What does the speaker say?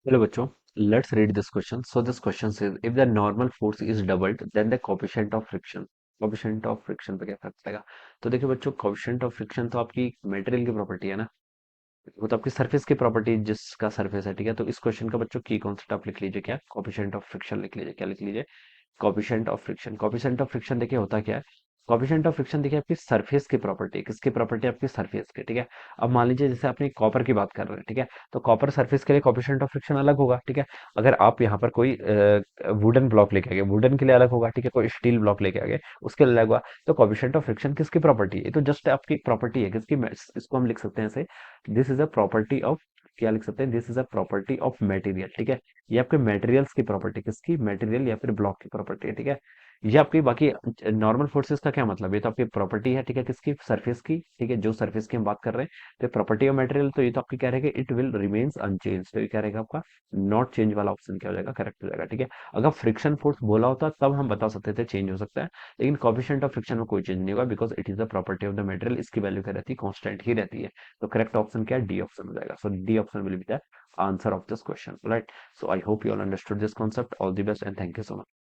Hello बच्चों, let's read this question. So this question says if the normal force is doubled then the coefficient of friction. coefficient of friction पे क्या फर्क पड़ेगा? तो देखिए बच्चों, coefficient of friction तो आपकी मटेरियल की प्रॉपर्टी है ना, वो तो आपकी सरफेस की प्रॉपर्टी जिसका सरफेस है, ठीक है। तो इस क्वेश्चन का बच्चों की कॉन्सेप्ट आप लिख लीजिए, क्या कोफिशिएंट ऑफ फ्रिक्शन लिख लीजिए, क्या लिख लीजिए, coefficient of friction. Coefficient of friction देखिए होता क्या है, कॉफिशिएंट ऑफ फ्रिक्शन देखिए आपकी सरफेस की प्रॉपर्टी, किसकी प्रॉपर्टी, आपकी सरफेस की, ठीक है। अब मान लीजिए जैसे आपने कॉपर की बात कर रहे हैं, ठीक है, तो कॉपर सरफेस के लिए कॉफिशिएंट ऑफ फ्रिक्शन अलग होगा, ठीक है। अगर आप यहाँ पर कोई वुडन ब्लॉक लेके आ गए, वुडन के लिए अलग होगा, ठीक है, कोई स्टील ब्लॉक लेके आ गए, उसके लिए अलग होगा। तो कॉफिशिएंट ऑफ फ्रिक्शन किसकी प्रॉपर्टी है? ये तो जस्ट आपकी प्रॉपर्टी है किसकी, इसको हम लिख सकते हैं ऐसे, this is a property of, क्या लिख सकते हैं, this is a property of material, ठीक है। ये आपके मटेरियल्स की प्रॉपर्टी, किसकी, मटेरियल या फिर ब्लॉक की प्रॉपर्टी है, ठीक है। ये आपकी बाकी नॉर्मल फोर्सेस का क्या मतलब, ये तो आपकी प्रॉपर्टी है, ठीक है, किसकी, सरफेस की, ठीक है, जो सरफेस की हम बात कर रहे हैं। तो प्रॉपर्टी ऑफ मटेरियल, तो ये तो आपकी क्या रहेगा, इट विल रिमेन्स अनचेंज, तो ये क्या रहेगा आपका, नॉट चेंज वाला ऑप्शन क्या हो जाएगा, करेक्ट हो जाएगा, ठीक है। अगर फ्रिक्शन फोर्स बोला होता तब हम बता सकते थे चेंज हो सकता है, लेकिन कोएफिशिएंट ऑफ फ्रिक्शन में कोई चेंज नहीं होगा, because it is the property of the material, इसकी वैल्यू क्या रहती है, कांस्टेंट ही रहती है। तो करेक्ट ऑप्शन क्या है, डी ऑप्शन हो जाएगा। So D option will be the answer of this question, right? So I hope you all understood this concept. All the best and thank you so much.